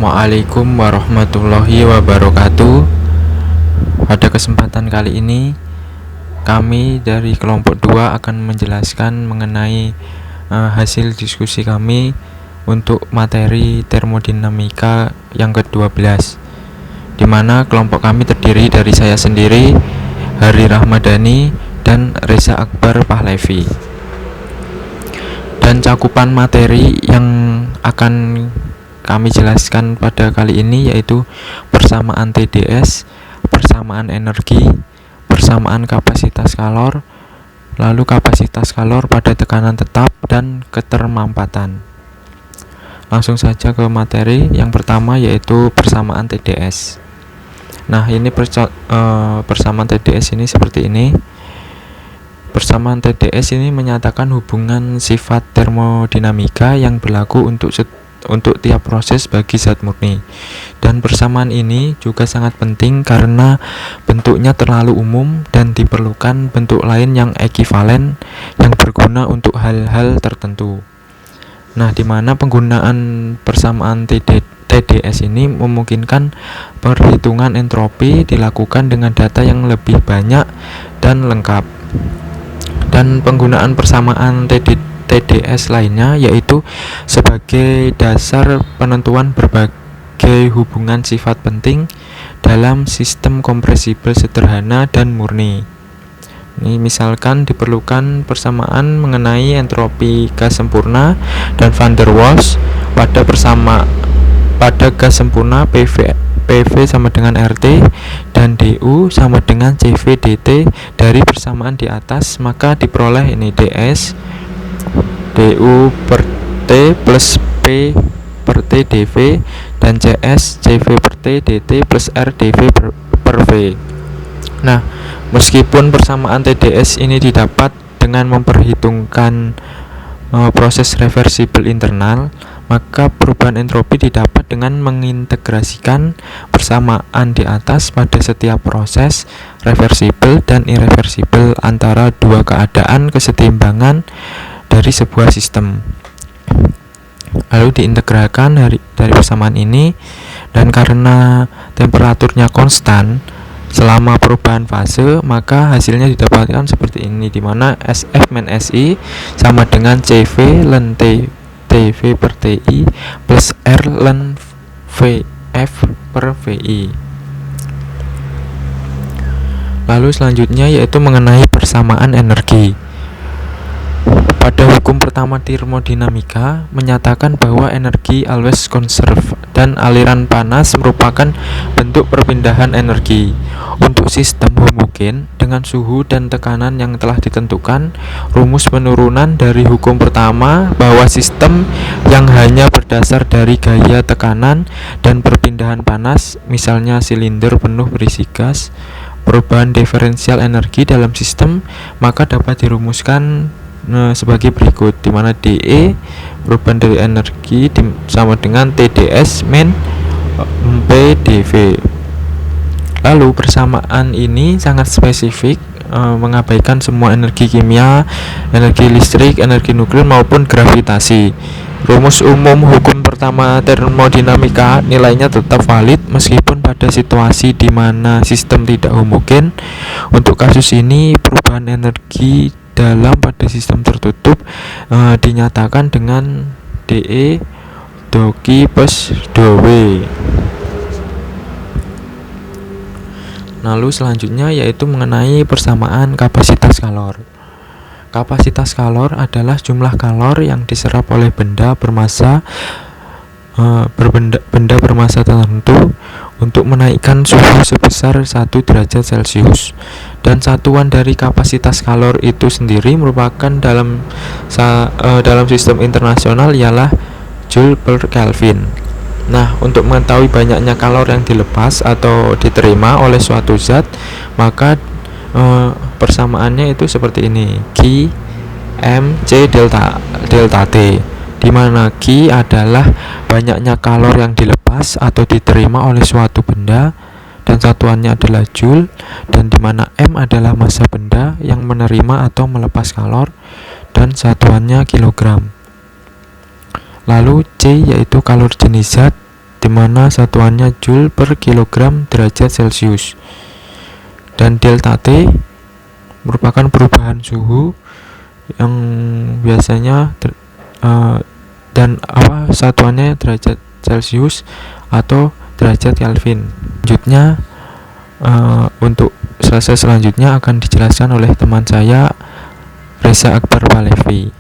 Assalamualaikum warahmatullahi wabarakatuh. Pada kesempatan kali ini kami dari kelompok 2 akan menjelaskan mengenai hasil diskusi kami untuk materi termodinamika yang ke-12, di mana kelompok kami terdiri dari saya sendiri, Hari Rahmadani, dan Reza Akbar Pahlavi. Dan cakupan materi yang akan kami jelaskan pada kali ini yaitu persamaan TDS, persamaan energi, persamaan kapasitas kalor, lalu kapasitas kalor pada tekanan tetap, dan ketermampatan. Langsung saja ke materi. Yang pertama yaitu persamaan TDS. Nah, ini persamaan TDS ini seperti ini. Persamaan TDS ini menyatakan hubungan sifat termodinamika yang berlaku untuk tiap proses bagi zat murni. Dan persamaan ini juga sangat penting karena bentuknya terlalu umum dan diperlukan bentuk lain yang ekivalen yang berguna untuk hal-hal tertentu. Nah, di mana penggunaan persamaan TDS ini memungkinkan perhitungan entropi dilakukan dengan data yang lebih banyak dan lengkap. Dan penggunaan persamaan TDS lainnya yaitu sebagai dasar penentuan berbagai hubungan sifat penting dalam sistem kompresibel sederhana dan murni. Ini misalkan diperlukan persamaan mengenai entropi gas sempurna dan van der Waals pada gas sempurna PV sama dengan RT dan DU sama dengan CV dt. Dari persamaan di atas maka diperoleh ini DS DU per T plus P per T dV dan CS CV per T dt plus R dV per V. Nah, meskipun persamaan TDS ini didapat dengan memperhitungkan proses reversibel internal, maka perubahan entropi didapat dengan mengintegrasikan persamaan di atas pada setiap proses reversibel dan irreversibel antara dua keadaan kesetimbangan dari sebuah sistem. Lalu diintegralkan dari persamaan ini, dan karena temperaturnya konstan selama perubahan fase, maka hasilnya didapatkan seperti ini, di mana SF min SI sama dengan CV ln TV per TI plus R ln VF per VI. Lalu selanjutnya yaitu mengenai persamaan energi. Pada hukum pertama termodinamika menyatakan bahwa energi always conserve dan aliran panas merupakan bentuk perpindahan energi. Untuk sistem homogen dengan suhu dan tekanan yang telah ditentukan, rumus penurunan dari hukum pertama bahwa sistem yang hanya berdasar dari gaya tekanan dan perpindahan panas, misalnya silinder penuh berisi gas, perubahan diferensial energi dalam sistem, maka dapat dirumuskan sebagai berikut, di mana DE perubahan dari energi sama dengan TDS min P dV. Lalu persamaan ini sangat spesifik, mengabaikan semua energi kimia, energi listrik, energi nuklir maupun gravitasi. Rumus umum hukum pertama termodinamika nilainya tetap valid meskipun pada situasi di mana sistem tidak homogen. Untuk kasus ini perubahan energi dalam pada sistem tertutup dinyatakan dengan DE doki plus dowe. Lalu selanjutnya yaitu mengenai persamaan kapasitas kalor. Kapasitas kalor adalah jumlah kalor yang diserap oleh benda bermassa tertentu untuk menaikkan suhu sebesar 1 derajat Celcius. Dan satuan dari kapasitas kalor itu sendiri merupakan dalam sistem internasional ialah Joule per Kelvin. Nah, untuk mengetahui banyaknya kalor yang dilepas atau diterima oleh suatu zat, maka persamaannya itu seperti ini, Q M C delta T, di mana Q adalah banyaknya kalor yang dilepas atau diterima oleh suatu benda dan satuannya adalah Joule, dan di mana M adalah massa benda yang menerima atau melepas kalor dan satuannya kilogram. Lalu C yaitu kalor jenis zat di mana satuannya Joule per kilogram derajat Celcius. Dan delta T merupakan perubahan suhu yang biasanya satuannya derajat Celcius atau derajat Kelvin. Selanjutnya untuk selesai selanjutnya akan dijelaskan oleh teman saya Reza Akbar Palevi.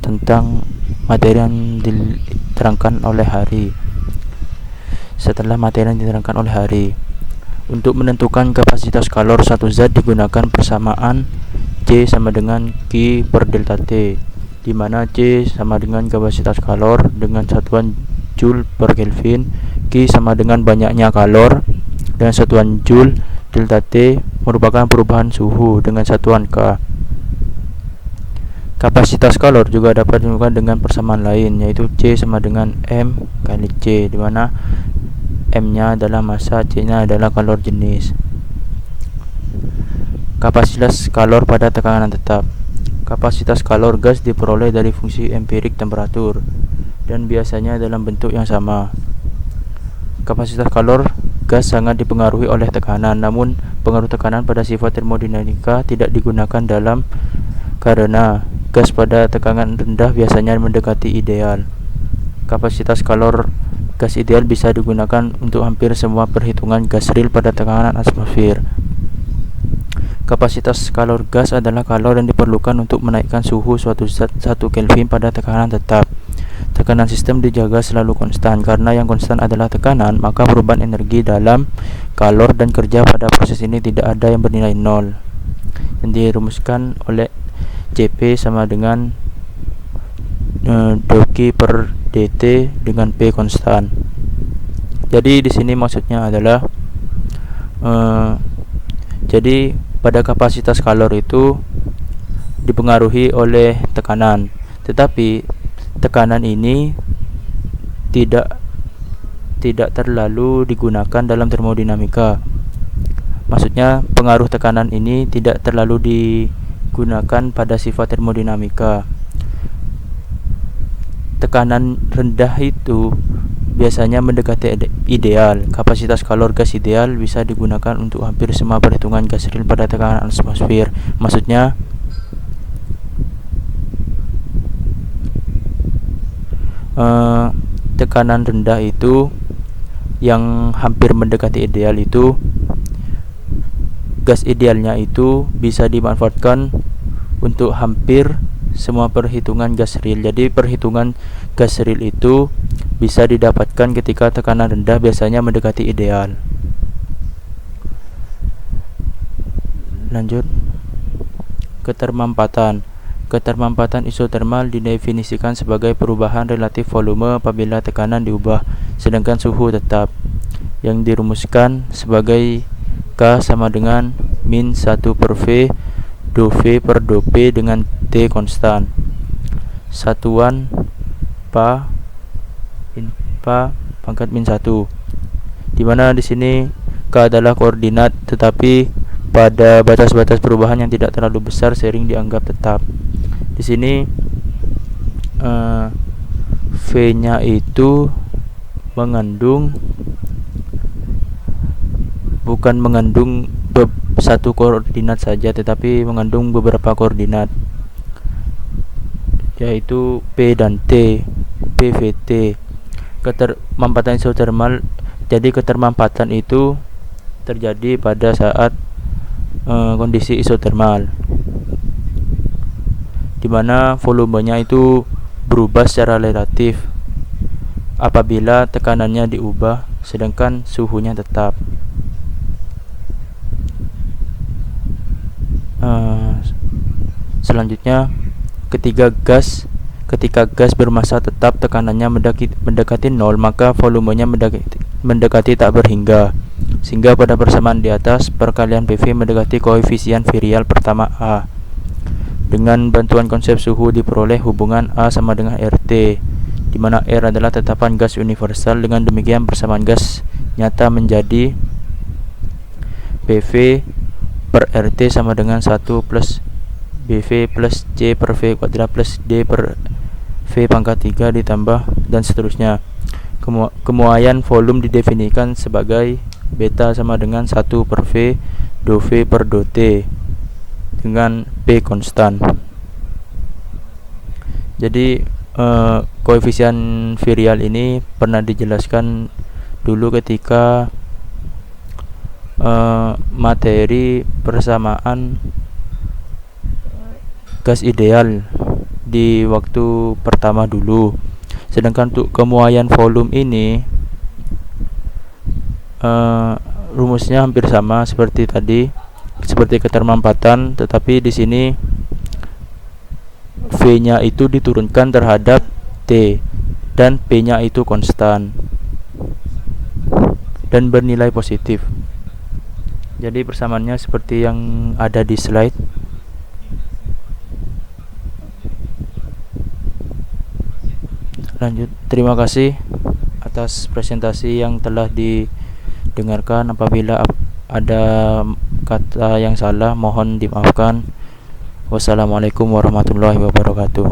Tentang materi yang diterangkan oleh Hari. Setelah materi yang diterangkan oleh Hari, untuk menentukan kapasitas kalor satu zat digunakan persamaan C sama dengan Q per delta T, di mana C sama dengan kapasitas kalor dengan satuan Joule per Kelvin, Q sama dengan banyaknya kalor dengan satuan Joule, delta T merupakan perubahan suhu dengan satuan K. Kapasitas kalor juga dapat ditentukan dengan persamaan lain, yaitu C sama dengan M kali C, di mana M-nya adalah massa, C-nya adalah kalor jenis. Kapasitas kalor pada tekanan tetap. Kapasitas kalor gas diperoleh dari fungsi empirik temperatur dan biasanya dalam bentuk yang sama. Kapasitas kalor gas sangat dipengaruhi oleh tekanan, namun pengaruh tekanan pada sifat termodinamika tidak digunakan karena gas pada tekanan rendah biasanya mendekati ideal. Kapasitas kalor gas ideal bisa digunakan untuk hampir semua perhitungan gas real pada tekanan atmosfer. Kapasitas kalor gas adalah kalor yang diperlukan untuk menaikkan suhu suatu zat 1 Kelvin pada tekanan tetap. Tekanan sistem dijaga selalu konstan. Karena yang konstan adalah tekanan, maka perubahan energi dalam kalor dan kerja pada proses ini tidak ada yang bernilai nol, yang dirumuskan oleh Cp sama dengan dQ per dt dengan P konstan. Jadi di sini maksudnya adalah jadi pada kapasitas kalor itu dipengaruhi oleh tekanan, tetapi tekanan ini tidak terlalu digunakan dalam termodinamika. Maksudnya pengaruh tekanan ini tidak terlalu digunakan pada sifat termodinamika. Tekanan rendah itu biasanya mendekati ideal. Kapasitas kalor gas ideal bisa digunakan untuk hampir semua perhitungan gas real pada tekanan atmosfer. Maksudnya tekanan rendah itu yang hampir mendekati ideal itu gas idealnya itu bisa dimanfaatkan untuk hampir semua perhitungan gas real. Jadi perhitungan gas real itu bisa didapatkan ketika tekanan rendah biasanya mendekati ideal. Lanjut, ketermampatan. Ketermampatan isotermal didefinisikan sebagai perubahan relatif volume apabila tekanan diubah, sedangkan suhu tetap, yang dirumuskan sebagai K sama dengan min 1 per V do V per do P dengan T konstan. Satuan Pa pangkat min 1, dimana di sini K adalah koordinat, tetapi pada batas-batas perubahan yang tidak terlalu besar sering dianggap tetap. Di sini V-nya itu bukan mengandung satu koordinat saja, tetapi mengandung beberapa koordinat, yaitu P dan T, PVT. Ketermampatan isotermal, jadi ketermampatan itu terjadi pada saat kondisi isotermal, di mana volumenya itu berubah secara relatif apabila tekanannya diubah sedangkan suhunya tetap. Selanjutnya, ketika gas bermassa tetap tekanannya mendekati nol, maka volumenya mendekati tak berhingga, sehingga pada persamaan di atas perkalian PV mendekati koefisien virial pertama A. Dengan bantuan konsep suhu diperoleh hubungan A sama dengan RT, di mana R adalah tetapan gas universal. Dengan demikian persamaan gas nyata menjadi PV per RT sama dengan 1 plus BV plus C per V kuadrat plus D per V pangkat 3 ditambah dan seterusnya. Kemuaian volume didefinisikan sebagai beta sama dengan 1 per V do V per do T dengan P konstan. Jadi koefisien virial ini pernah dijelaskan dulu ketika materi persamaan gas ideal di waktu pertama dulu. Sedangkan untuk kemuaian volume ini rumusnya hampir sama seperti tadi, seperti ketermampatan, tetapi di sini V-nya itu diturunkan terhadap T dan P-nya itu konstan dan bernilai positif. Jadi persamaannya seperti yang ada di slide. Lanjut, terima kasih atas presentasi yang telah didengarkan. Apabila ada kata yang salah mohon dimaafkan. Wassalamualaikum warahmatullahi wabarakatuh.